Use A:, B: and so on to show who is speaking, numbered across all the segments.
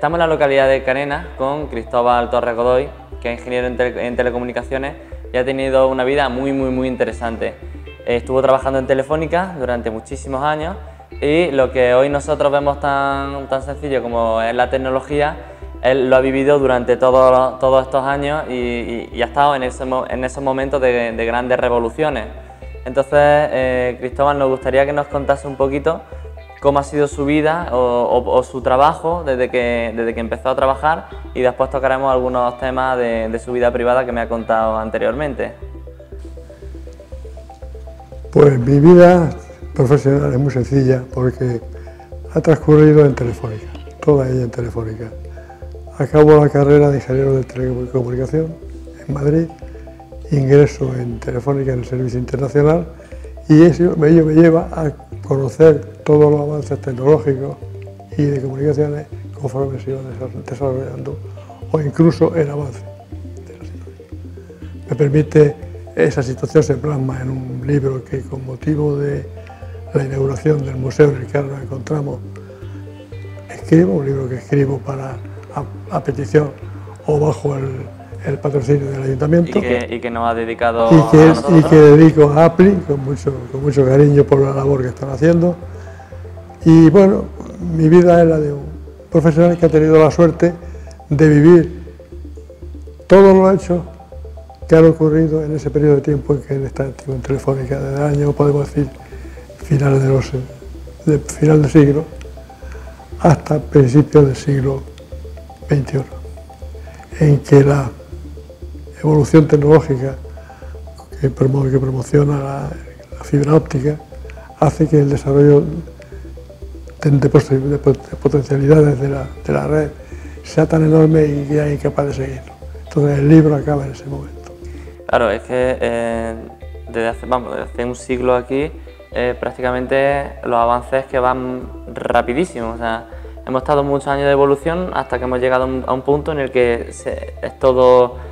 A: Estamos en la localidad de Carena con Cristóbal Torres Godoy, que es ingeniero en telecomunicaciones y ha tenido una vida muy interesante. Estuvo trabajando en Telefónica durante muchísimos años y lo que hoy nosotros vemos tan sencillo como es la tecnología, él lo ha vivido durante todos estos años y ha estado en esos momentos de grandes revoluciones. Entonces, Cristóbal, nos gustaría que nos contase un poquito cómo ha sido su vida o su trabajo desde que empezó a trabajar, y después tocaremos algunos temas de su vida privada que me ha contado anteriormente.
B: Pues mi vida profesional es muy sencilla porque ha transcurrido en Telefónica, toda ella en Telefónica. Acabo la carrera de ingeniero de telecomunicación en Madrid, ingreso en Telefónica en el servicio internacional y ello me lleva a conocer todos los avances tecnológicos y de comunicaciones conforme se iban desarrollando o incluso el avance de la situación. Me permite, esa situación se plasma en un libro que con motivo de la inauguración del museo en el que ahora nos encontramos escribo, un libro que escribo a petición o bajo el patrocinio del ayuntamiento.
A: Y que nos ha dedicado
B: y que dedico a APLI con mucho cariño por la labor que están haciendo. Y bueno, mi vida es la de un profesional que ha tenido la suerte de vivir todos los hechos que han ocurrido en ese periodo de tiempo en que él está activo en Telefónica, desde el año, podemos decir, final del siglo hasta principios del siglo XXI, en que la evolución tecnológica que promociona la fibra óptica hace que el desarrollo de potencialidades de la red sea tan enorme y que es incapaz de seguirlo. Entonces el libro acaba en ese momento.
A: Claro, es que desde hace un siglo aquí prácticamente los avances que van rapidísimos. O sea, hemos estado muchos años de evolución hasta que hemos llegado a un punto en el que es todo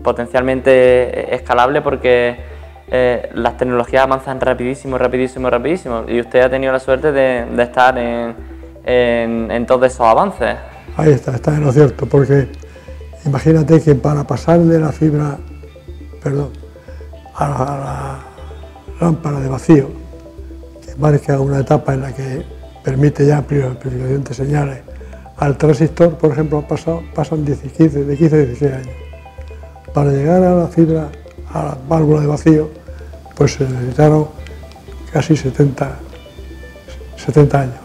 A: potencialmente escalable, porque las tecnologías avanzan rapidísimo y usted ha tenido la suerte de estar en todos esos avances.
B: Ahí está en lo cierto, porque imagínate que para pasar de la fibra, a la lámpara de vacío, que marca una etapa en la que permite ya amplificación de señales, al transistor, por ejemplo, pasan de 15 a 16 años. Para llegar a la fibra, a la válvula de vacío, pues se necesitaron casi 70 años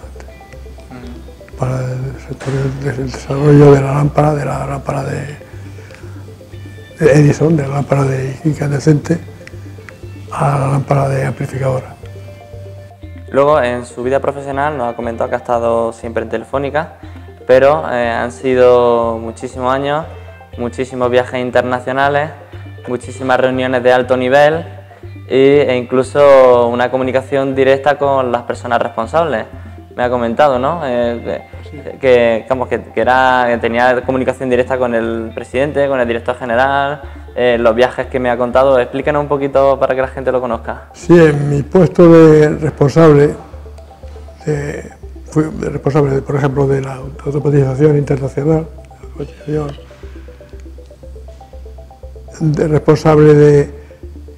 B: para el desarrollo de la lámpara de Edison, de la lámpara de incandescente a la lámpara de amplificadora.
A: Luego, en su vida profesional, nos ha comentado que ha estado siempre en Telefónica, pero han sido muchísimos años, muchísimos viajes internacionales, muchísimas reuniones de alto nivel e incluso una comunicación directa con las personas responsables. Me ha comentado, ¿no? Que tenía comunicación directa con el presidente, con el director general, los viajes que me ha contado. Explícanos un poquito para que la gente lo conozca.
B: Sí, en mi puesto de responsable, fui responsable, por ejemplo, de la automatización internacional, responsable de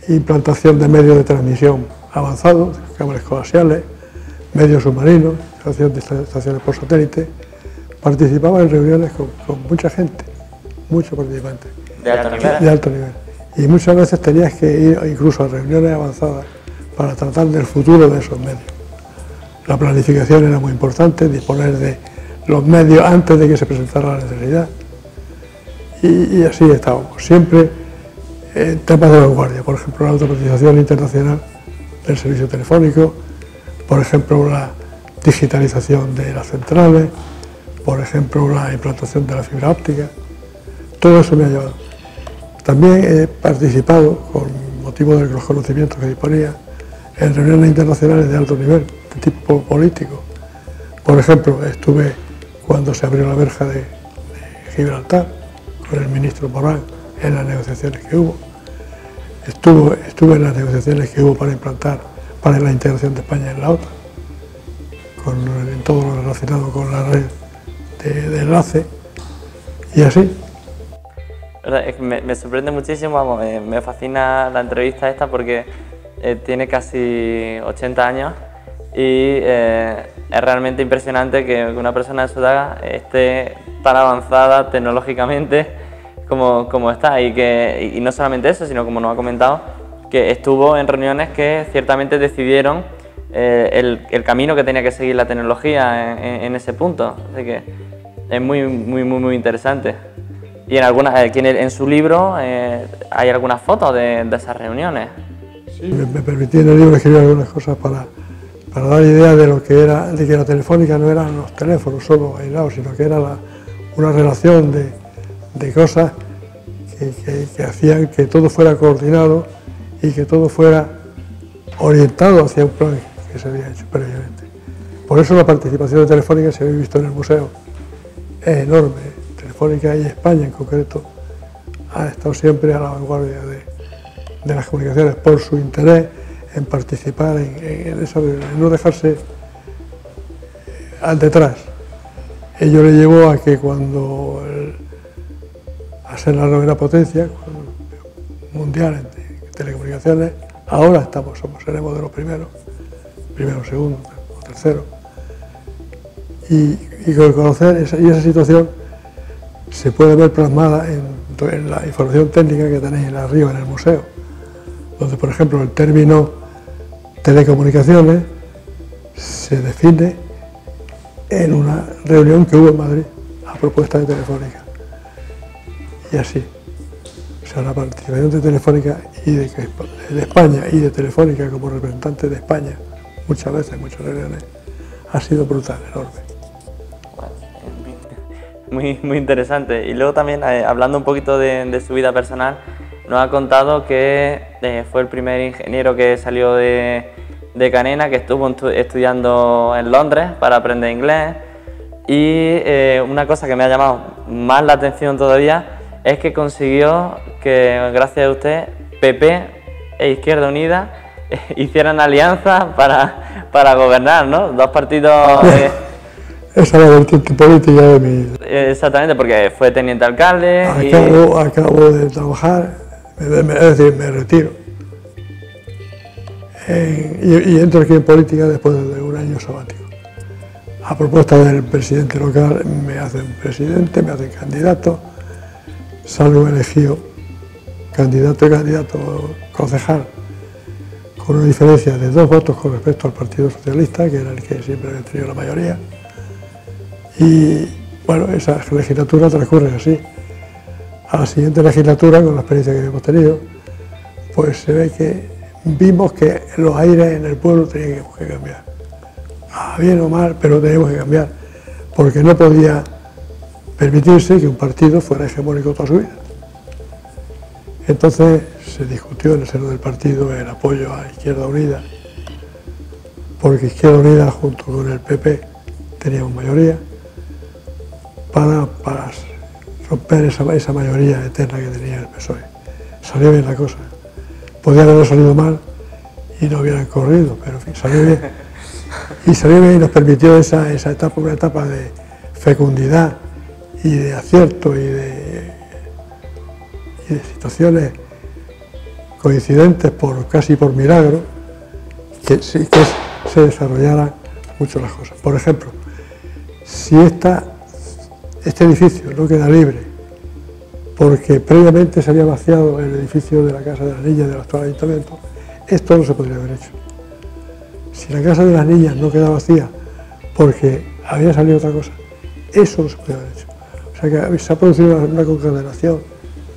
B: implantación de medios de transmisión avanzados, cables coaxiales, medios submarinos, estaciones por satélite. Participaba en reuniones con mucha gente, muchos participantes.
A: ¿De alto nivel?
B: De alto nivel. Y muchas veces tenías que ir incluso a reuniones avanzadas para tratar del futuro de esos medios. La planificación era muy importante, disponer de los medios antes de que se presentara la necesidad. Y así estábamos, siempre en temas de vanguardia, por ejemplo, la automatización internacional del servicio telefónico, por ejemplo, la digitalización de las centrales, por ejemplo, la implantación de la fibra óptica. Todo eso me ha llevado. También he participado, con motivo de los conocimientos que disponía, en reuniones internacionales de alto nivel, de tipo político. Por ejemplo, estuve cuando se abrió la verja de Gibraltar, con el ministro Morán, en las negociaciones que hubo. Estuve en las negociaciones que hubo para la integración de España en la OTAN, en todo lo relacionado con la red de enlace y así.
A: Es que me sorprende muchísimo, vamos, me fascina la entrevista esta porque tiene casi 80 años y es realmente impresionante que una persona de su edad esté tan avanzada tecnológicamente como está y no solamente eso, sino como nos ha comentado, que estuvo en reuniones que ciertamente decidieron el camino que tenía que seguir la tecnología en ese punto, así que es muy interesante. Y en su libro hay algunas fotos de esas reuniones.
B: Sí, me permití en el libro escribir algunas cosas para dar idea de lo que era, de que la telefónica no eran los teléfonos solo aislados, sino que era una relación de cosas que hacían que todo fuera coordinado y que todo fuera orientado hacia un plan que se había hecho previamente. Por eso la participación de Telefónica, se habéis visto en el museo, es enorme. Telefónica y España en concreto ha estado siempre a la vanguardia de las comunicaciones por su interés en participar en esa, en no dejarse al detrás. Ello le llevó a que cuando a ser la novena potencia mundial en telecomunicaciones, ahora seremos de los primeros, segundo o tercero, y conocer esa situación se puede ver plasmada en la información técnica que tenéis arriba en el museo, donde por ejemplo el término telecomunicaciones se define en una reunión que hubo en Madrid a propuesta de Telefónica. Y así, o sea, la participación de Telefónica y de España y de Telefónica como representante de España, muchas veces, en muchas reuniones, ha sido brutal, enorme.
A: Muy interesante. Y luego también, hablando un poquito de su vida personal, nos ha contado que fue el primer ingeniero que salió de Canena, que estuvo estudiando en Londres para aprender inglés. Y una cosa que me ha llamado más la atención todavía es que consiguió que, gracias a usted, PP e Izquierda Unida hicieran alianza para gobernar, ¿no? Dos partidos...
B: Esa es la vertiente política de mi...
A: Exactamente, porque fue teniente alcalde
B: Acabo de trabajar, es decir, me retiro. Y entro aquí en política después de un año sabático. A propuesta del presidente local me hacen presidente, me hacen candidato, salgo elegido candidato concejal, con una diferencia de 2 votos con respecto al Partido Socialista, que era el que siempre había tenido la mayoría. Y bueno, esa legislatura transcurre así. A la siguiente legislatura, con la experiencia que hemos tenido, pues se ve que vimos que los aires en el pueblo teníamos que cambiar. Bien o mal, pero teníamos que cambiar, porque no podía permitirse que un partido fuera hegemónico toda su vida. Entonces se discutió en el seno del partido el apoyo a Izquierda Unida, porque Izquierda Unida junto con el PP teníamos mayoría, para romper esa mayoría eterna que tenía el PSOE. Salió bien la cosa. Podía haber salido mal y no hubieran corrido, pero en fin, salió bien. Y salió bien y nos permitió esa etapa, una etapa de fecundidad y de acierto y de situaciones coincidentes casi por milagro, que se desarrollaran mucho las cosas. Por ejemplo, si este edificio no queda libre porque previamente se había vaciado el edificio de la Casa de las Niñas del actual ayuntamiento, esto no se podría haber hecho. Si la Casa de las Niñas no queda vacía porque había salido otra cosa, eso no se podría haber hecho. O sea que se ha producido una concatenación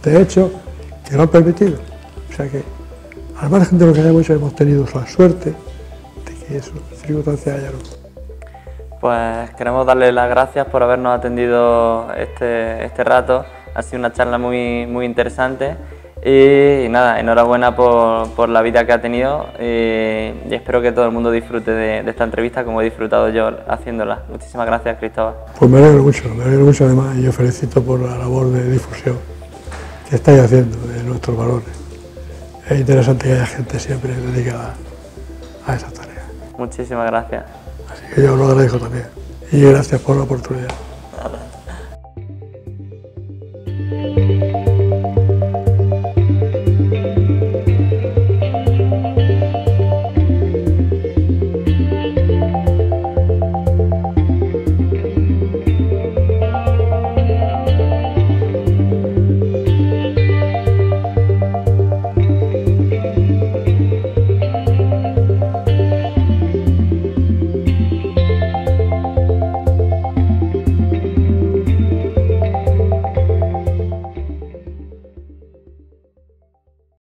B: de hechos que lo han permitido. O sea que, al margen de lo que hayamos hecho, hemos tenido la suerte de que esas circunstancias hayan ocurrido.
A: Pues queremos darle las gracias por habernos atendido este rato. Ha sido una charla muy interesante y nada, enhorabuena por la vida que ha tenido y espero que todo el mundo disfrute de esta entrevista como he disfrutado yo haciéndola. Muchísimas gracias, Cristóbal.
B: Pues me alegro mucho además, y yo felicito por la labor de difusión que estáis haciendo de nuestros valores. Es interesante que haya gente siempre dedicada a esa tarea.
A: Muchísimas gracias.
B: Así que yo lo agradezco también y gracias por la oportunidad.